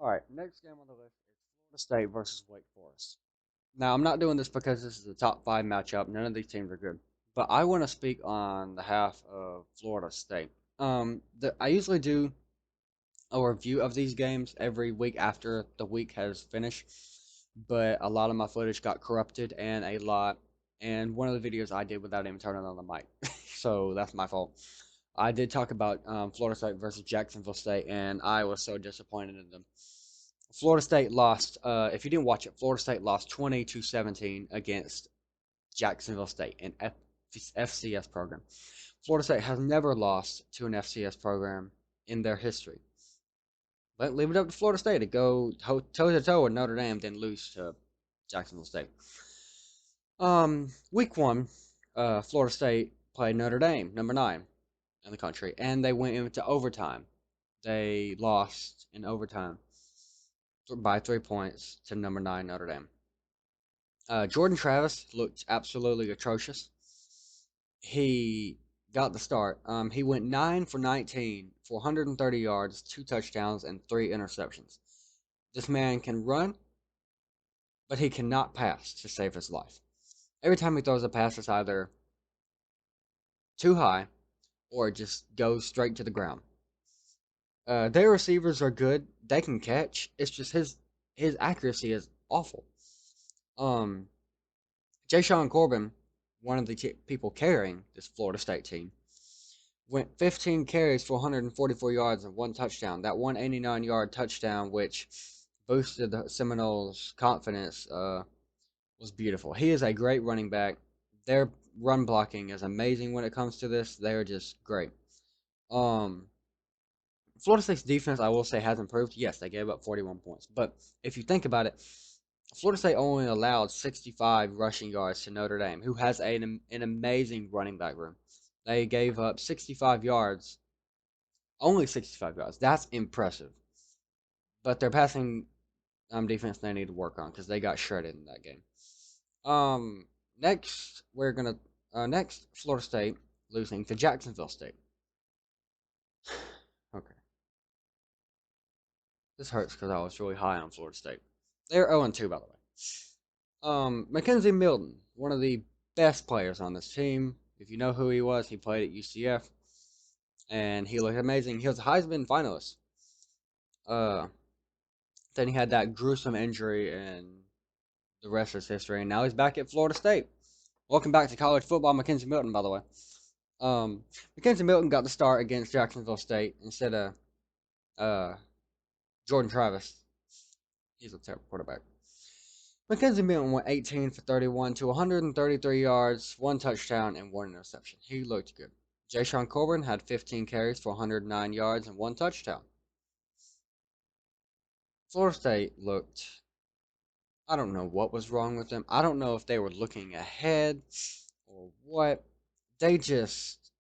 All right, next game on the list is Florida State versus Wake Forest. Now, I'm not doing this because this is a top five matchup. None of these teams are good, but I want to speak on behalf of Florida State. I usually do a review of these games every week after the week has finished, but a lot of my footage got corrupted and one of the videos I did without even turning on the mic, so that's my fault. I did talk about Florida State versus Jacksonville State, and I was so disappointed in them. Florida State lost. If you didn't watch it, Florida State lost 20 to 17 against Jacksonville State, an FCS program. Florida State has never lost to an FCS program in their history. But leave it up to Florida State to go toe to toe with Notre Dame, then lose to Jacksonville State. Week one, Florida State played Notre Dame, number 9 in the country, and they went into overtime. They lost in overtime by 3 points to number 9 Notre Dame. Jordan Travis looked absolutely atrocious. He got the start. He went 9 for 19 for 130 yards, 2 touchdowns, and 3 interceptions. This man can run, but he cannot pass to save his life. Every time he throws a pass, it's either too high or it just goes straight to the ground. Their receivers are good; they can catch. It's just his accuracy is awful. Um, Jay Corbin, one of the people carrying this Florida State team, went 15 carries for 144 yards and 1 touchdown. That 189-yard touchdown, which boosted the Seminoles' confidence, was beautiful. He is a great running back. Their run blocking is amazing when it comes to this. They are just great. Um, Florida State's defense, I will say, has improved. Yes, they gave up 41 points. But if you think about it, Florida State only allowed 65 rushing yards to Notre Dame, who has an amazing running back room. They gave up 65 yards, only 65 yards. That's impressive. But their passing defense they need to work on because they got shredded in that game. Um, next we're gonna next Florida State losing to Jacksonville State. Okay, this hurts because I was really high on Florida State. They're 0-2 by the way. Mackenzie Milton, one of the best players on this team. If you know who he was, he played at UCF, and he looked amazing. He was a Heisman finalist. Uh, then he had that gruesome injury, and the rest is history. And now he's back at Florida State. Welcome back to college football, Mackenzie Milton, by the way. Mackenzie Milton got the start against Jacksonville State instead of uh, Jordan Travis. He's a terrible quarterback. Mackenzie Milton went 18 for 31 to 133 yards, 1 touchdown, and 1 interception. He looked good. Jay Corbin had 15 carries for 109 yards and 1 touchdown. Florida State looked. I don't know what was wrong with them. I don't know if they were looking ahead or what. They just.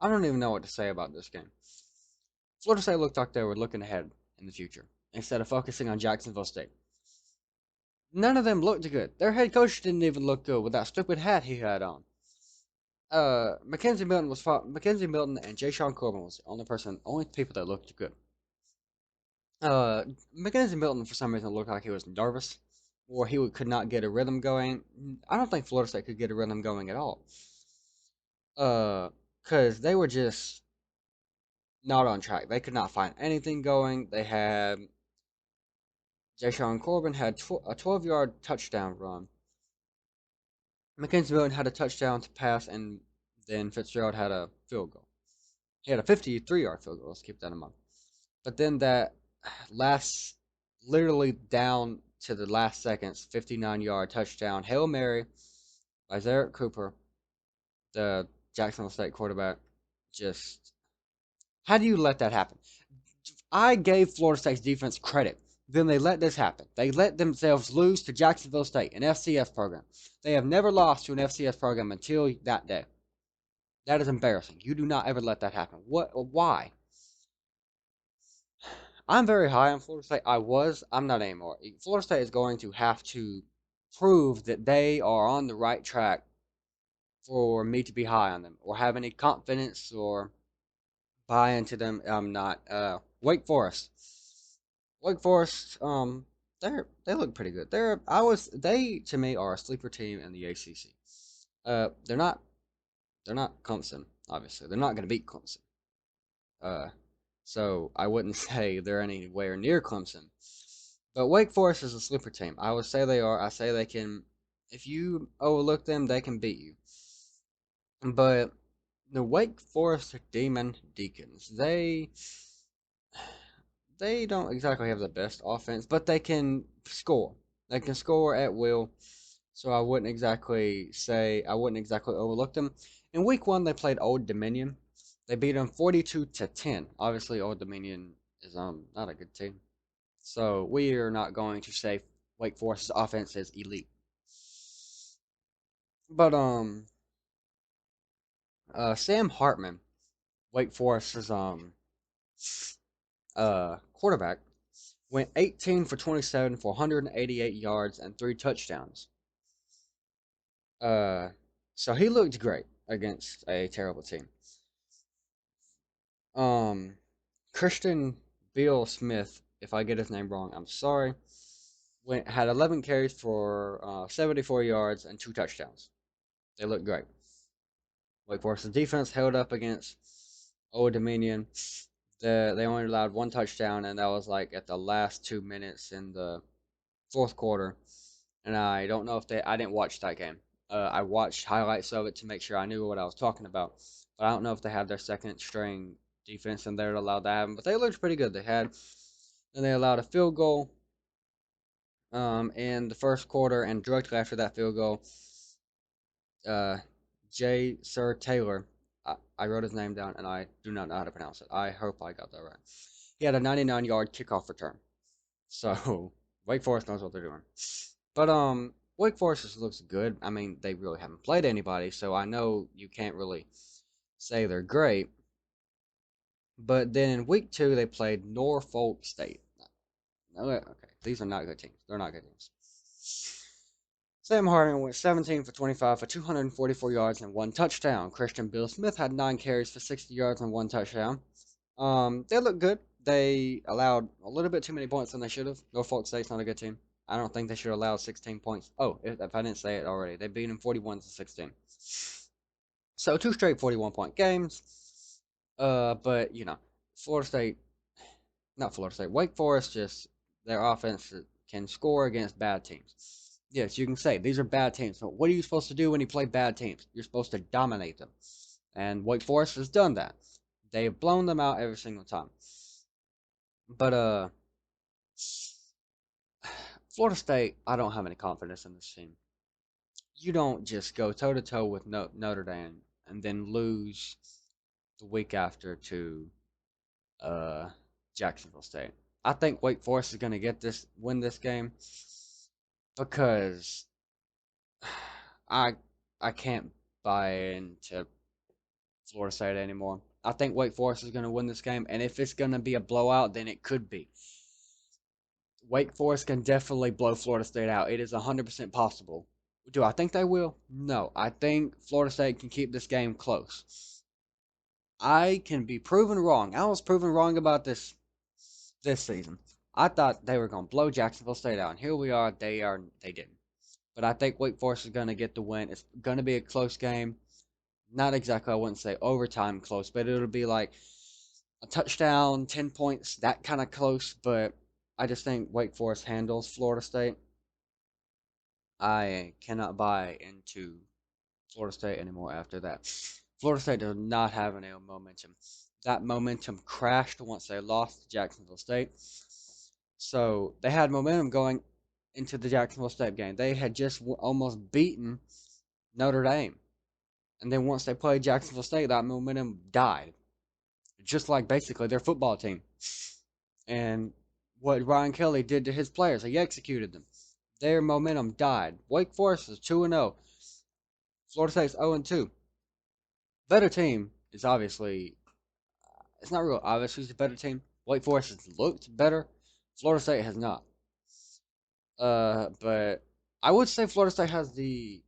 I don't even know what to say about this game. Florida State looked like they were looking ahead in the future instead of focusing on Jacksonville State. None of them looked good. Their head coach didn't even look good with that stupid hat he had on. Mackenzie Milton and Jay Corbin was the only people that looked good. Mackenzie Milton for some reason looked like he was nervous, or he could not get a rhythm going. I don't think Florida State could get a rhythm going at all. Cause they were just not on track. They could not find anything going. They had Jay Corbin had a 12-yard touchdown run. Mackenzie Milton had a touchdown to pass, and then Fitzgerald had a field goal. He had a 53-yard field goal. Let's keep that in mind. But then that last, literally down to the last seconds, 59-yard touchdown Hail Mary by Zarek Cooper, the Jacksonville State quarterback. Just how do you let that happen? I gave Florida State's defense credit. Then they let this happen. They let themselves lose to Jacksonville State, an FCS program. They have never lost to an FCS program until that day. That is embarrassing. You do not ever let that happen. What? Why? I'm very high on Florida State. I was. I'm not anymore. Florida State is going to have to prove that they are on the right track for me to be high on them or have any confidence or buy into them. I'm not. Wake Forest. Wake Forest, they look pretty good. They to me are a sleeper team in the ACC. Uh, they're not they're not Clemson, obviously. They're not going to beat Clemson. Uh, so I wouldn't say they're anywhere near Clemson. But Wake Forest is a sleeper team. I would say they are. I say they can. If you overlook them, they can beat you. But the Wake Forest Demon Deacons, they don't exactly have the best offense, but they can score. They can score at will. So I wouldn't exactly overlook them. In week one, they played Old Dominion. They beat them 42-10. Obviously, Old Dominion is not a good team. So we are not going to say Wake Forest's offense is elite. But Sam Hartman, Wake Forest's quarterback, went 18 for 27 for 188 yards and 3 touchdowns. Uh, so he looked great against a terrible team. Um, Christian Bill Smith, if I get his name wrong, I'm sorry, had 11 carries for 74 yards and 2 touchdowns. They looked great. Wake Forest's defense held up against Old Dominion. They only allowed 1 touchdown, and that was like at the last 2 minutes in the fourth quarter. And I don't know if I didn't watch that game. I watched highlights of it to make sure I knew what I was talking about. But I don't know if they had their second string defense and they're allowed to have them. But they looked pretty good. And they allowed a field goal in the first quarter, and directly after that field goal, uh, J. Sir Taylor, I wrote his name down and I do not know how to pronounce it. I hope I got that right. He had a 99-yard kickoff return. So Wake Forest knows what they're doing. But Wake Forest just looks good. I mean, they really haven't played anybody, so I know you can't really say they're great. But then in week two, they played Norfolk State. Okay, these are not good teams. They're not good teams. Sam Hartman went 17 for 25 for 244 yards and 1 touchdown. Christian Bill Smith had 9 carries for 60 yards and 1 touchdown. They look good. They allowed a little bit too many points than they should have. Norfolk State's not a good team. I don't think they should have allowed 16 points. Oh, if I didn't say it already, they beat them 41-16. So 2 straight 41-point games. But Florida State, not Florida State, Wake Forest, just their offense can score against bad teams. Yes, you can say these are bad teams. But what are you supposed to do when you play bad teams? You're supposed to dominate them. And Wake Forest has done that. They've blown them out every single time. But Florida State, I don't have any confidence in this team. You don't just go toe to toe with Notre Dame and then lose the week after to uh, Jacksonville State. I think Wake Forest is going to win this game because I I can't buy into Florida State anymore. I think Wake Forest is going to win this game, and if it's going to be a blowout, then it could be. Wake Forest can definitely blow Florida State out. It is 100% possible. Do I think they will? No. I think Florida State can keep this game close. I can be proven wrong. I was proven wrong about this season. I thought they were going to blow Jacksonville State out, and here we are. They didn't. But I think Wake Forest is going to get the win. It's going to be a close game. Not exactly, I wouldn't say overtime close, but it'll be like a touchdown, 10 points, that kind of close. But I just think Wake Forest handles Florida State. I cannot buy into Florida State anymore after that. Florida State does not have any momentum. That momentum crashed once they lost to Jacksonville State. So they had momentum going into the Jacksonville State game. They had just almost beaten Notre Dame. And then once they played Jacksonville State, that momentum died. Just like basically their football team. And what Ryan Kelly did to his players, he executed them. Their momentum died. Wake Forest is 2-0. Florida State's 0-2. Better team is obviously, it's not real obvious who's the better team. Wake Forest has looked better. Florida State has not. But I would say Florida State has they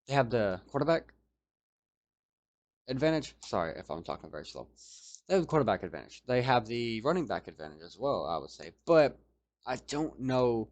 have the quarterback advantage. Sorry if I'm talking very slow. They have the quarterback advantage. They have the running back advantage as well, I would say. But I don't know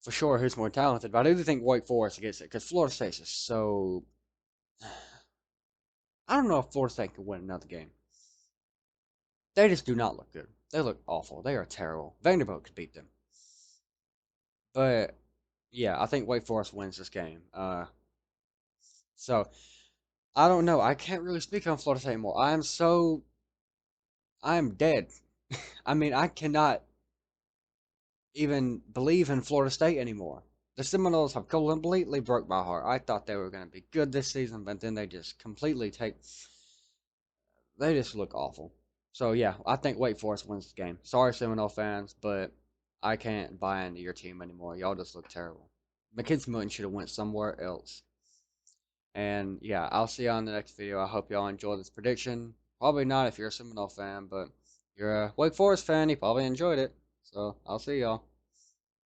for sure who's more talented. But I do think Wake Forest gets it because Florida State is so. I don't know if Florida State can win another game. They just do not look good. They look awful. They are terrible. Vanderbilt could beat them. But yeah, I think Wake Forest wins this game. So I don't know. I can't really speak on Florida State anymore. I am dead. I mean, I cannot even believe in Florida State anymore. The Seminoles have completely broke my heart. I thought they were going to be good this season, but then they just completely take. They just look awful. So yeah, I think Wake Forest wins the game. Sorry, Seminole fans, but I can't buy into your team anymore. Y'all just look terrible. McKinsey Milton should have went somewhere else. And yeah, I'll see you on the next video. I hope y'all enjoy this prediction. Probably not if you're a Seminole fan, but if you're a Wake Forest fan, you probably enjoyed it. So I'll see y'all.